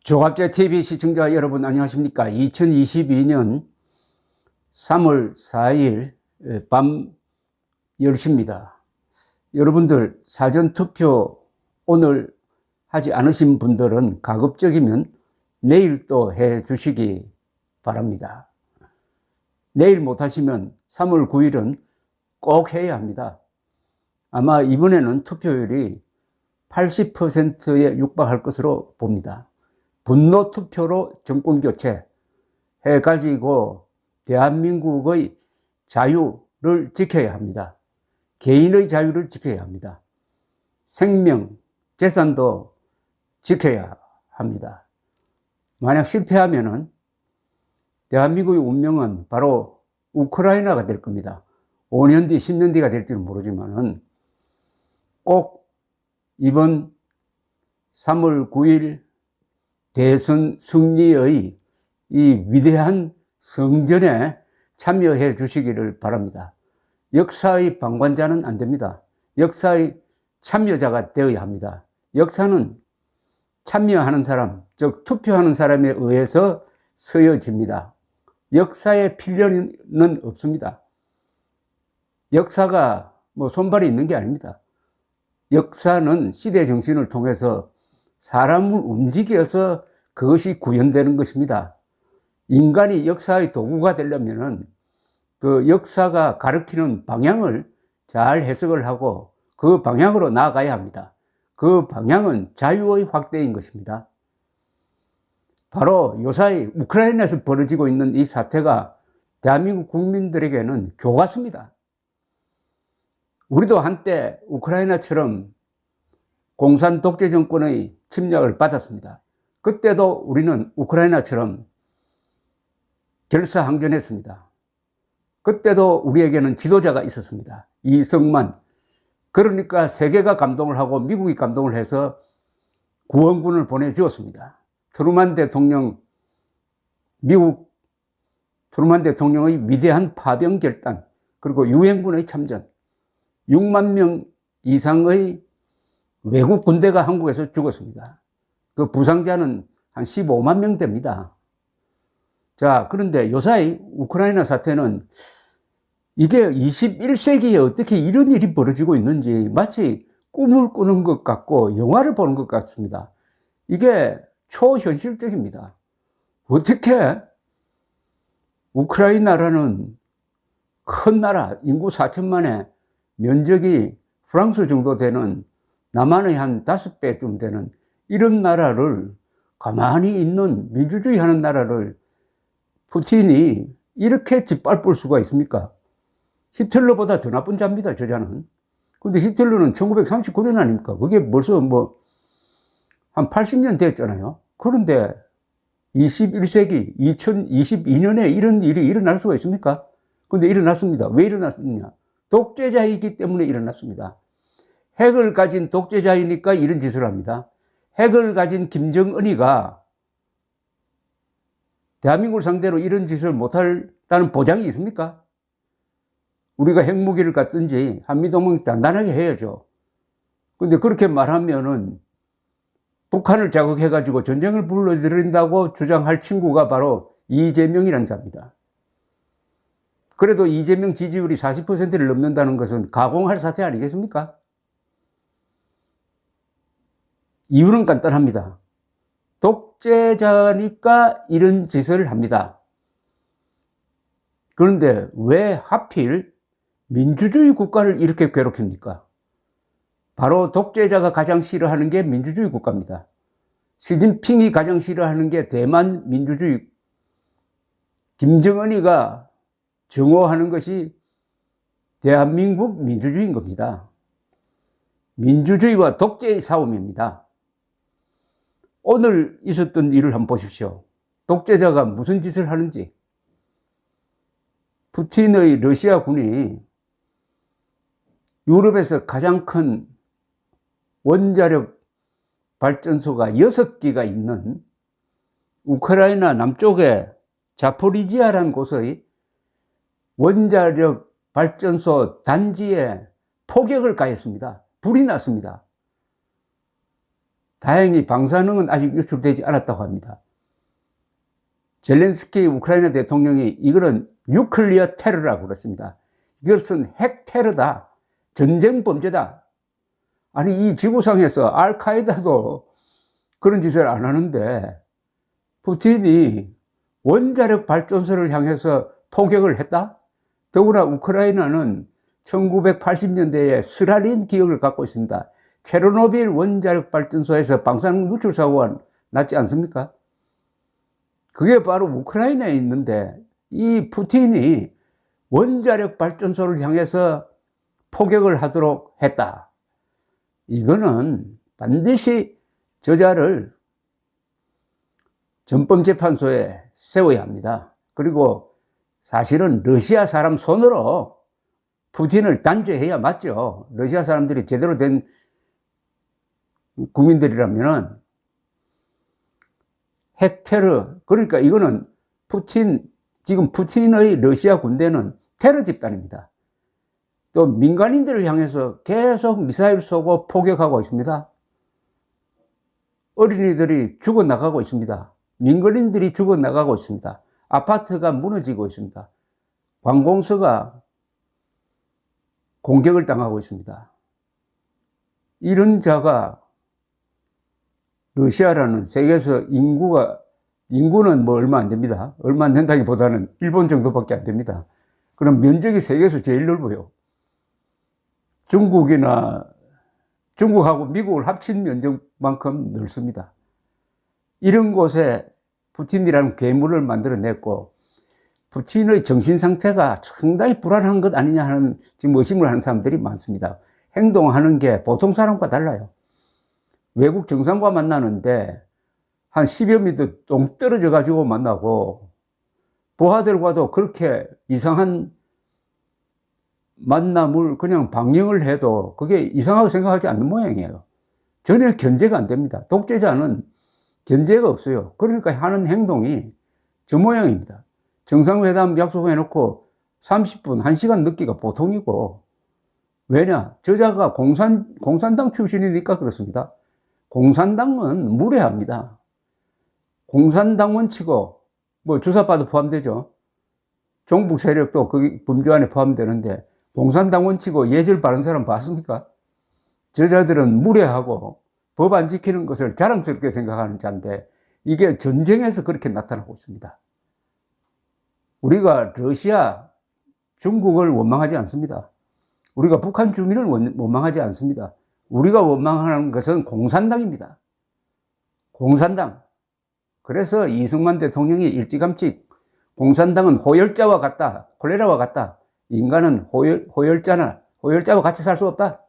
조갑제 TV 시청자 여러분 안녕하십니까? 2022년 3월 4일 밤 10시입니다. 여러분들 사전투표 오늘 하지 않으신 분들은 가급적이면 내일 또 해 주시기 바랍니다. 내일 못하시면 3월 9일은 꼭 해야 합니다. 아마 이번에는 투표율이 80%에 육박할 것으로 봅니다. 분노 투표로 정권 교체 해가지고 대한민국의 자유를 지켜야 합니다. 개인의 자유를 지켜야 합니다. 생명, 재산도 지켜야 합니다. 만약 실패하면은 대한민국의 운명은 바로 우크라이나가 될 겁니다. 5년 뒤, 10년 뒤가 될지는 모르지만은 꼭 이번 3월 9일 대선 승리의 이 위대한 성전에 참여해 주시기를 바랍니다. 역사의 방관자는 안 됩니다. 역사의 참여자가 되어야 합니다. 역사는 참여하는 사람, 즉 투표하는 사람에 의해서 쓰여집니다. 역사에 필연은 없습니다. 역사가 손발이 있는 게 아닙니다. 역사는 시대 정신을 통해서 사람을 움직여서 그것이 구현되는 것입니다. 인간이 역사의 도구가 되려면은 그 역사가 가리키는 방향을 잘 해석을 하고 그 방향으로 나아가야 합니다. 그 방향은 자유의 확대인 것입니다. 바로 요사이 우크라이나에서 벌어지고 있는 이 사태가 대한민국 국민들에게는 교과서입니다. 우리도 한때 우크라이나처럼 공산 독재 정권의 침략을 받았습니다. 그때도 우리는 우크라이나처럼 결사항전했습니다. 그때도 우리에게는 지도자가 있었습니다. 이승만. 그러니까 세계가 감동을 하고 미국이 감동을 해서 구원군을 보내주었습니다. 트루만 대통령, 미국 트루만 대통령의 위대한 파병 결단, 그리고 유엔군의 참전, 6만 명 이상의 외국 군대가 한국에서 죽었습니다. 그 부상자는 한 15만 명 됩니다. 자, 그런데 요사이 우크라이나 사태는 이게 21세기에 어떻게 이런 일이 벌어지고 있는지 마치 꿈을 꾸는 것 같고 영화를 보는 것 같습니다. 이게 초현실적입니다. 어떻게 우크라이나라는 큰 나라, 인구 4천만에 면적이 프랑스 정도 되는 남한의 한 5배쯤 되는 이런 나라를, 가만히 있는 민주주의 하는 나라를 푸틴이 이렇게 짓밟을 수가 있습니까? 히틀러보다 더 나쁜 자입니다, 저자는. 근데 히틀러는 1939년 아닙니까? 그게 벌써 한 80년 됐잖아요. 그런데 21세기, 2022년에 이런 일이 일어날 수가 있습니까? 근데 일어났습니다. 왜 일어났느냐? 독재자이기 때문에 일어났습니다. 핵을 가진 독재자이니까 이런 짓을 합니다. 핵을 가진 김정은이가 대한민국을 상대로 이런 짓을 못한다는 보장이 있습니까? 우리가 핵무기를 갖든지 한미동맹 단단하게 해야죠. 근데 그렇게 말하면은 북한을 자극해가지고 전쟁을 불러들인다고 주장할 친구가 바로 이재명이라는 자입니다. 그래도 이재명 지지율이 40%를 넘는다는 것은 가공할 사태 아니겠습니까? 이유는 간단합니다. 독재자니까 이런 짓을 합니다. 그런데 왜 하필 민주주의 국가를 이렇게 괴롭힙니까? 바로 독재자가 가장 싫어하는 게 민주주의 국가입니다. 시진핑이 가장 싫어하는 게 대만 민주주의, 김정은이가 증오하는 것이 대한민국 민주주의인 겁니다. 민주주의와 독재의 싸움입니다. 오늘 있었던 일을 한번 보십시오. 독재자가 무슨 짓을 하는지. 푸틴의 러시아군이 유럽에서 가장 큰 원자력 발전소가 6개가 있는 우크라이나 남쪽의 자포리지아라는 곳의 원자력 발전소 단지에 폭격을 가했습니다. 불이 났습니다. 다행히 방사능은 아직 유출되지 않았다고 합니다. 젤렌스키 우크라이나 대통령이 이거는 뉴클리어 테러라고 그랬습니다. 이것은 핵 테러다. 전쟁 범죄다. 아니, 이 지구상에서 알카에다도 그런 짓을 안 하는데 푸틴이 원자력 발전소를 향해서 포격을 했다? 더구나 우크라이나는 1980년대에 스라린 기억을 갖고 있습니다. 체르노빌 원자력 발전소에서 방사능 누출 사고가 났지 않습니까? 그게 바로 우크라이나에 있는데 이 푸틴이 원자력 발전소를 향해서 포격을 하도록 했다. 이거는 반드시 저자를 전범재판소에 세워야 합니다. 그리고 사실은 러시아 사람 손으로 푸틴을 단죄해야 맞죠. 러시아 사람들이 제대로 된 국민들이라면 핵테러, 그러니까 이거는 지금 푸틴의 러시아 군대는 테러 집단입니다. 또 민간인들을 향해서 계속 미사일 쏘고 포격하고 있습니다. 어린이들이 죽어나가고 있습니다. 민간인들이 죽어나가고 있습니다. 아파트가 무너지고 있습니다. 관공서가 공격을 당하고 있습니다. 이런 자가 러시아라는 세계에서 인구는 뭐 얼마 안 됩니다. 얼마 안 된다기보다는 일본 정도밖에 안 됩니다. 그럼 면적이 세계에서 제일 넓어요. 중국하고 미국을 합친 면적만큼 넓습니다. 이런 곳에 푸틴이라는 괴물을 만들어냈고, 푸틴의 정신 상태가 상당히 불안한 것 아니냐 하는 지금 의심을 하는 사람들이 많습니다. 행동하는 게 보통 사람과 달라요. 외국 정상과 만나는데 한 10여 미터 똥 떨어져 가지고 만나고, 부하들과도 그렇게 이상한 만남을 그냥 방영을 해도 그게 이상하게 생각하지 않는 모양이에요. 전혀 견제가 안 됩니다. 독재자는 견제가 없어요. 그러니까 하는 행동이 저 모양입니다. 정상회담 약속해놓고 30분, 1시간 늦기가 보통이고, 왜냐? 저자가 공산당 출신이니까 그렇습니다. 공산당은 무례합니다. 공산당원 치고, 뭐 주사파도 포함되죠. 종북 세력도 그 범주 안에 포함되는데, 공산당원 치고 예절 바른 사람 봤습니까? 저자들은 무례하고 법 안 지키는 것을 자랑스럽게 생각하는 자인데, 이게 전쟁에서 그렇게 나타나고 있습니다. 우리가 러시아, 중국을 원망하지 않습니다. 우리가 북한 주민을 원망하지 않습니다. 우리가 원망하는 것은 공산당입니다. 공산당. 그래서 이승만 대통령이 일찌감치 공산당은 호열자와 같다, 콜레라와 같다. 인간은 호열자와 같이 살 수 없다.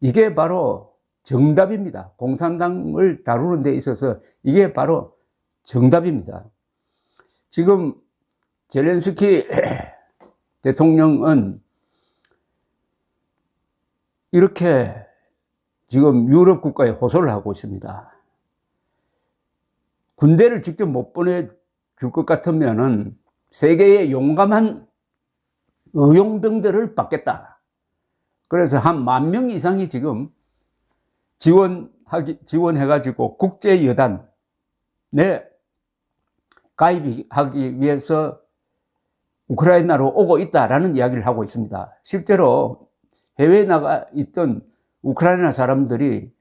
이게 바로 정답입니다. 공산당을 다루는 데 있어서 이게 바로 정답입니다. 지금 젤렌스키 대통령은 이렇게 지금 유럽 국가에 호소를 하고 있습니다. 군대를 직접 못 보내줄 것 같으면은 세계의 용감한 의용병들을 받겠다. 그래서 한 10,000명 이상이 지금 지원해가지고 국제여단에 가입하기 위해서 우크라이나로 오고 있다라는 이야기를 하고 있습니다. 실제로 해외에 나가 있던 우크라이나 사람들이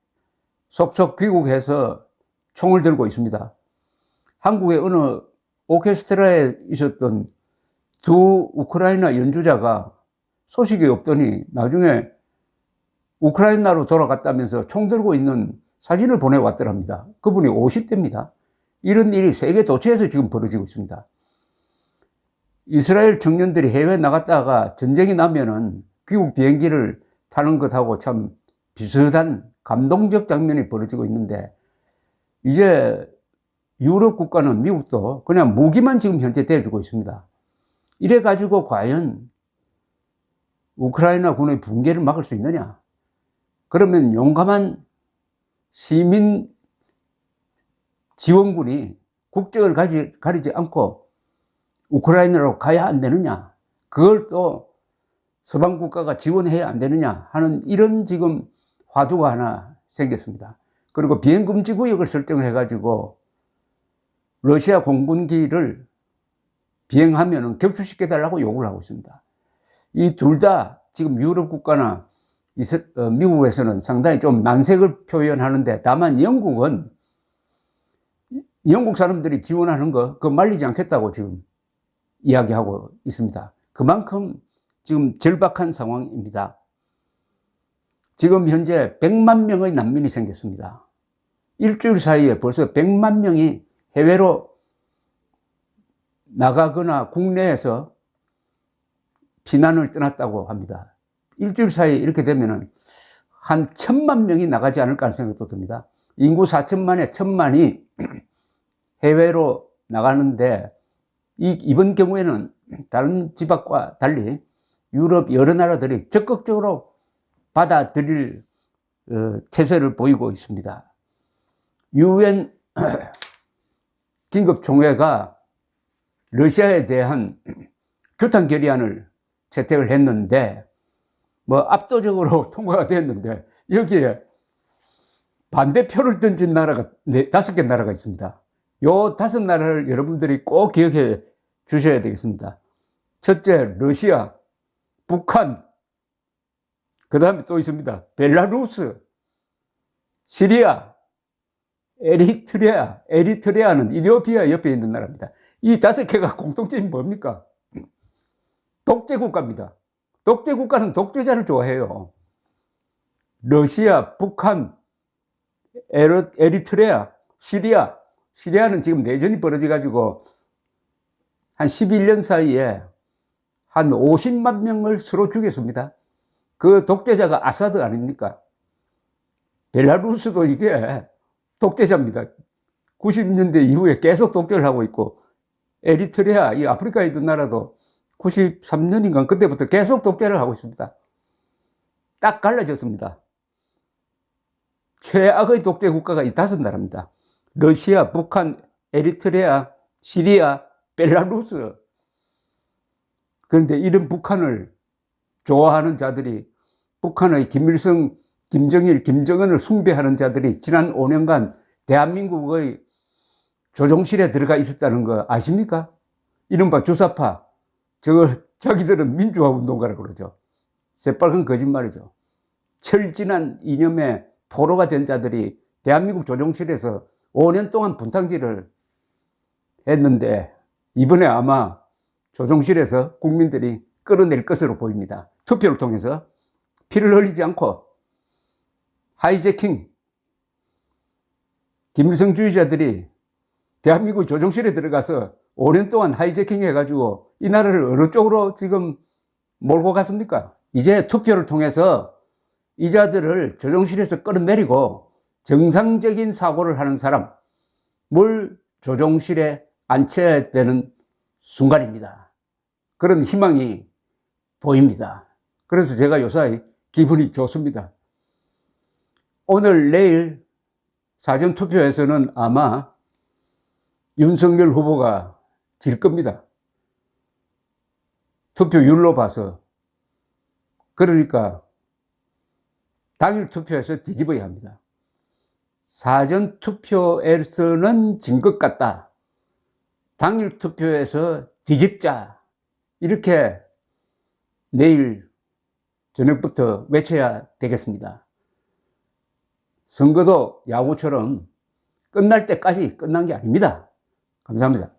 속속 귀국해서 총을 들고 있습니다. 한국의 어느 오케스트라에 있었던 두 우크라이나 연주자가 소식이 없더니 나중에 우크라이나로 돌아갔다면서 총 들고 있는 사진을 보내왔더랍니다. 그분이 50대입니다. 이런 일이 세계 도처에서 지금 벌어지고 있습니다. 이스라엘 청년들이 해외에 나갔다가 전쟁이 나면은 귀국 비행기를 타는 것하고 참 비슷한 감동적 장면이 벌어지고 있는데, 이제 유럽 국가는 미국도 그냥 무기만 지금 현재 대주고 있습니다. 이래가지고 과연 우크라이나 군의 붕괴를 막을 수 있느냐? 그러면 용감한 시민 지원군이 국적을 가리지 않고 우크라이나로 가야 안 되느냐? 그걸 또 서방 국가가 지원해야 안 되느냐 하는 이런 지금 화두가 하나 생겼습니다. 그리고 비행금지 구역을 설정해 가지고 러시아 공군기를 비행하면 격추시켜 달라고 요구를 하고 있습니다. 이 둘 다 지금 유럽 국가나 미국에서는 상당히 좀 난색을 표현하는데, 다만 영국은 영국 사람들이 지원하는 거 그거 말리지 않겠다고 지금 이야기하고 있습니다. 그만큼 지금 절박한 상황입니다. 지금 현재 100만 명의 난민이 생겼습니다. 일주일 사이에 벌써 100만 명이 해외로 나가거나 국내에서 피난을 떠났다고 합니다. 일주일 사이에 이렇게 되면은 한 1000만 명이 나가지 않을까 하는 생각도 듭니다. 인구 4천만에 1000만이 해외로 나가는데, 이번 경우에는 다른 지방과 달리 유럽 여러 나라들이 적극적으로 받아들일 태세를 보이고 있습니다. UN 긴급총회가 러시아에 대한 규탄 결의안을 채택을 했는데, 압도적으로 통과가 됐는데, 여기에 반대표를 던진 나라가 5개 나라가 있습니다. 요 5나라를 여러분들이 꼭 기억해 주셔야 되겠습니다. 첫째, 러시아, 북한, 그 다음에 또 있습니다. 벨라루스, 시리아, 에리트레아는 이티오피아 옆에 있는 나라입니다. 이 5개가 공통점이 뭡니까? 독재국가입니다. 독재국가는 독재자를 좋아해요. 러시아, 북한, 에리트레아, 시리아는 지금 내전이 벌어져가지고 한 11년 사이에 한 50만 명을 서로 죽였습니다. 그 독재자가 아사드 아닙니까? 벨라루스도 이게 독재자입니다. 90년대 이후에 계속 독재를 하고 있고, 에리트레아, 이 아프리카에 있던 나라도 93년인가 그때부터 계속 독재를 하고 있습니다. 딱 갈라졌습니다. 최악의 독재 국가가 이 5나라입니다. 러시아, 북한, 에리트레아, 시리아, 벨라루스. 그런데 이런 북한을 좋아하는 자들이, 북한의 김일성, 김정일, 김정은을 숭배하는 자들이 지난 5년간 대한민국의 조종실에 들어가 있었다는 거 아십니까? 이른바 주사파. 자기들은 민주화운동가라고 그러죠. 새빨간 거짓말이죠. 철진한 이념의 포로가 된 자들이 대한민국 조종실에서 5년 동안 분탕질을 했는데, 이번에 아마 조종실에서 국민들이 끌어낼 것으로 보입니다. 투표를 통해서 피를 흘리지 않고 하이제킹, 김일성주의자들이 대한민국 조종실에 들어가서 5년 동안 하이제킹 해가지고 이 나라를 어느 쪽으로 지금 몰고 갔습니까? 이제 투표를 통해서 이 자들을 조종실에서 끌어내리고 정상적인 사고를 하는 사람을 조종실에 앉혀야 되는 순간입니다. 그런 희망이 보입니다. 그래서 제가 요새 기분이 좋습니다. 오늘 내일 사전투표에서는 아마 윤석열 후보가 질 겁니다. 투표율로 봐서. 그러니까 당일 투표에서 뒤집어야 합니다. 사전 투표에서는 진 것 같다. 당일 투표에서 뒤집자. 이렇게 내일 저녁부터 외쳐야 되겠습니다. 선거도 야구처럼 끝날 때까지 끝난 게 아닙니다. 감사합니다.